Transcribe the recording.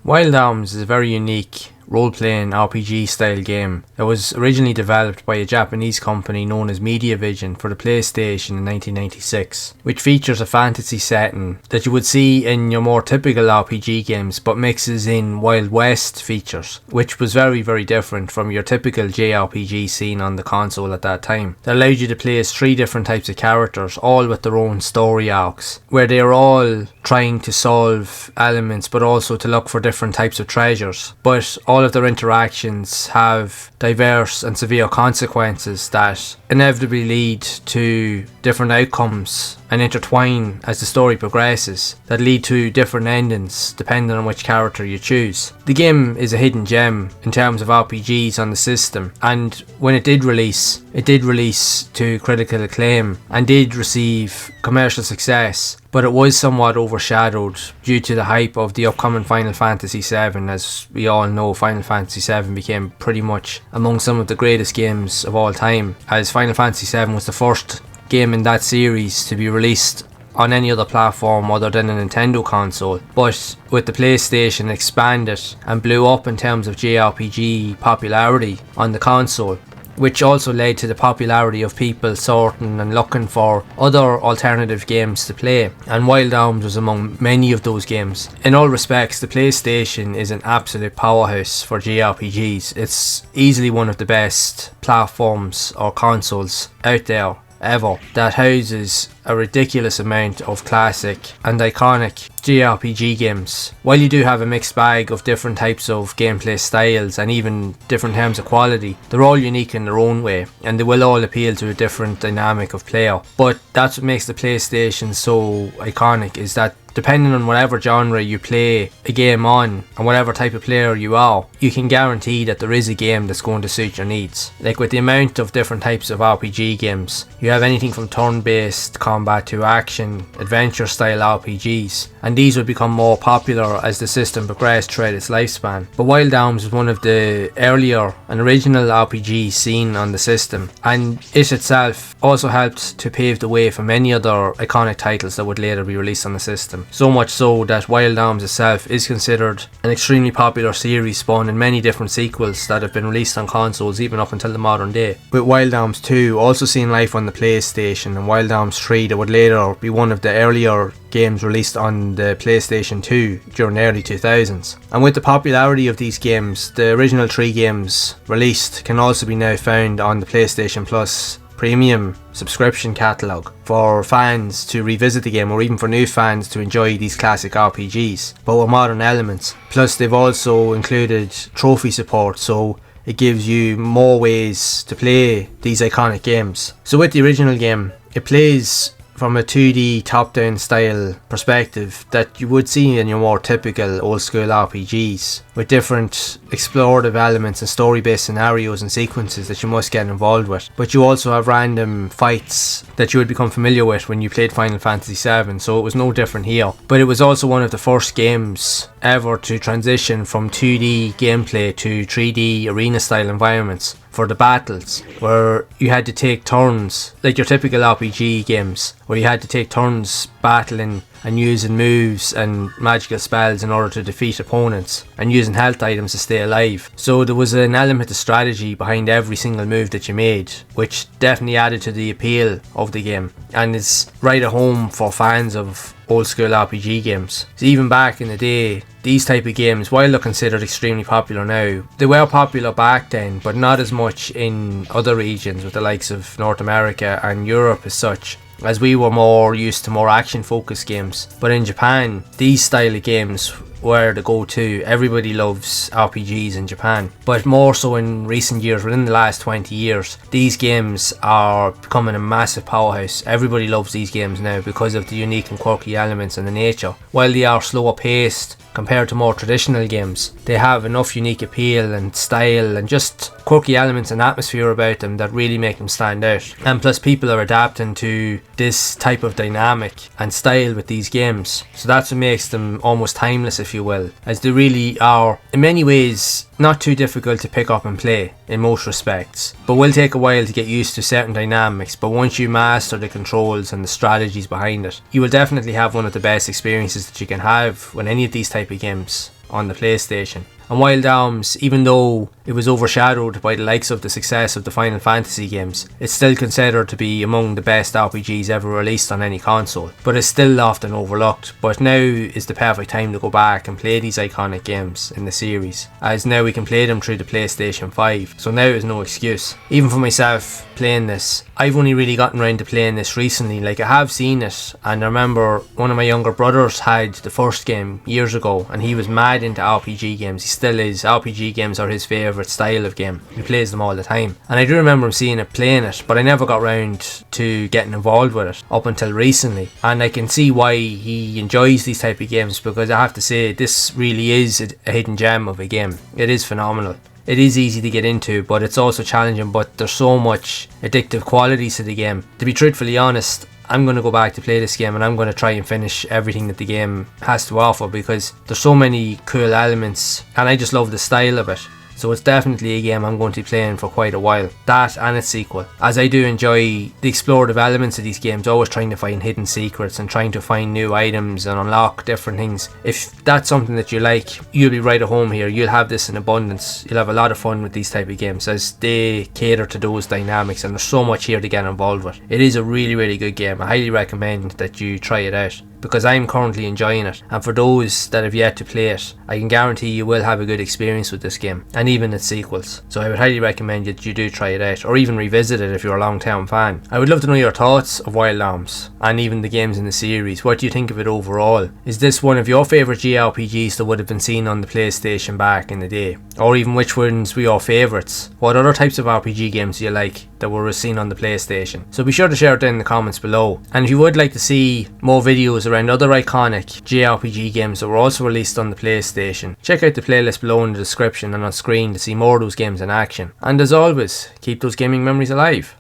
Wild Arms is a very unique role-playing RPG style game that was originally developed by a Japanese company known as Mediavision for the PlayStation in 1996, which features a fantasy setting that you would see in your more typical RPG games but mixes in Wild West features, which was very, very different from your typical JRPG seen on the console at that time. That allowed you to play as 3 different types of characters, all with their own story arcs, where they are all trying to solve elements but also to look for different types of treasures. But all of their interactions have diverse and severe consequences that inevitably lead to different outcomes and intertwine as the story progresses, that lead to different endings depending on which character you choose. The game is a hidden gem in terms of RPGs on the system, and when it did release to critical acclaim and did receive commercial success, but it was somewhat overshadowed due to the hype of the upcoming Final Fantasy VII. As we all know, Final Fantasy VII became pretty much among some of the greatest games of all time, as Final Fantasy VII was the first game in that series to be released on any other platform other than a Nintendo console. But with the PlayStation expanded and blew up in terms of JRPG popularity on the console, which also led to the popularity of people sorting and looking for other alternative games to play, and Wild Arms was among many of those games. In all respects, the PlayStation is an absolute powerhouse for JRPGs. It's easily one of the best platforms or consoles out there ever, that houses a ridiculous amount of classic and iconic JRPG games. While you do have a mixed bag of different types of gameplay styles and even different terms of quality, they're all unique in their own way and they will all appeal to a different dynamic of player. But that's what makes the PlayStation so iconic, is that depending on whatever genre you play a game on and whatever type of player you are, you can guarantee that there is a game that's going to suit your needs. Like with the amount of different types of RPG games, you have anything from turn-based combat to action, adventure style RPGs, and these would become more popular as the system progressed throughout its lifespan. But Wild Arms was one of the earlier and original RPGs seen on the system, and it itself also helped to pave the way for many other iconic titles that would later be released on the system. So much so that Wild Arms itself is considered an extremely popular series spawning many different sequels that have been released on consoles even up until the modern day. With Wild Arms 2 also seeing life on the PlayStation, and Wild Arms 3 that would later be one of the earlier games released on the PlayStation 2 during the early 2000s. And with the popularity of these games, the original 3 games released can also be now found on the PlayStation Plus premium subscription catalogue for fans to revisit the game, or even for new fans to enjoy these classic RPGs but with modern elements. Plus they've also included trophy support, so it gives you more ways to play these iconic games. So with the original game, it plays from a 2D top-down style perspective that you would see in your more typical old-school RPGs, with different explorative elements and story-based scenarios and sequences that you must get involved with. But you also have random fights that you would become familiar with when you played Final Fantasy VII, so it was no different here. But it was also one of the first games ever to transition from 2D gameplay to 3D arena-style environments for the battles, where you had to take turns, like your typical RPG games, where you had to take turns battling and using moves and magical spells in order to defeat opponents, and using health items to stay alive. So there was an element of strategy behind every single move that you made, which definitely added to the appeal of the game, and is right at home for fans of old school RPG games. So even back in the day, these type of games, while they're considered extremely popular now, they were popular back then, but not as much in other regions with the likes of North America and Europe as such, as we were more used to more action focused games. But in Japan, these style of games were the go-to. Everybody loves RPGs in Japan, but more so in recent years, within the last 20 years, these games are becoming a massive powerhouse. Everybody loves these games now because of the unique and quirky elements and the nature. While they are slower paced compared to more traditional games, they have enough unique appeal and style and just quirky elements and atmosphere about them that really make them stand out. And plus people are adapting to this type of dynamic and style with these games, so that's what makes them almost timeless, if you will, as they really are in many ways not too difficult to pick up and play in most respects, but will take a while to get used to certain dynamics. But once you master the controls and the strategies behind it, you will definitely have one of the best experiences that you can have when any of these type of games on the PlayStation. And Wild Arms, even though it was overshadowed by the likes of the success of the Final Fantasy games, it's still considered to be among the best RPGs ever released on any console, but it's still often overlooked. But now is the perfect time to go back and play these iconic games in the series, as now we can play them through the PlayStation 5, so now is no excuse. Even for myself playing this, I've only really gotten around to playing this recently. Like, I have seen it, and I remember one of my younger brothers had the first game years ago, and he was mad into RPG games. He still is. RPG games are his favourite style of game. He plays them all the time. And I do remember him seeing it, playing it, but I never got round to getting involved with it up until recently. And I can see why he enjoys these type of games, because I have to say, this really is a hidden gem of a game. It is phenomenal. It is easy to get into, but it's also challenging, but there's so much addictive qualities to the game. To be truthfully honest, I'm going to go back to play this game, and I'm going to try and finish everything that the game has to offer, because there's so many cool elements and I just love the style of it. So it's definitely a game I'm going to be playing for quite a while. That and its sequel, as I do enjoy the explorative elements of these games, always trying to find hidden secrets and trying to find new items and unlock different things. If that's something that you like, you'll be right at home here. You'll have this in abundance. You'll have a lot of fun with these type of games, as they cater to those dynamics, and there's so much here to get involved with. It is a really, really good game. I highly recommend that you try it out, because I'm currently enjoying it, and for those that have yet to play it, I can guarantee you will have a good experience with this game, and even its sequels. So I would highly recommend that you do try it out, or even revisit it if you're a long term fan. I would love to know your thoughts of Wild Arms, and even the games in the series. What do you think of it overall? Is this one of your favourite JRPGs that would have been seen on the PlayStation back in the day? Or even which ones were your favourites? What other types of RPG games do you like that were seen on the PlayStation? So be sure to share it down in the comments below. And if you would like to see more videos around other iconic JRPG games that were also released on the PlayStation, check out the playlist below in the description and on screen to see more of those games in action. And as always, keep those gaming memories alive.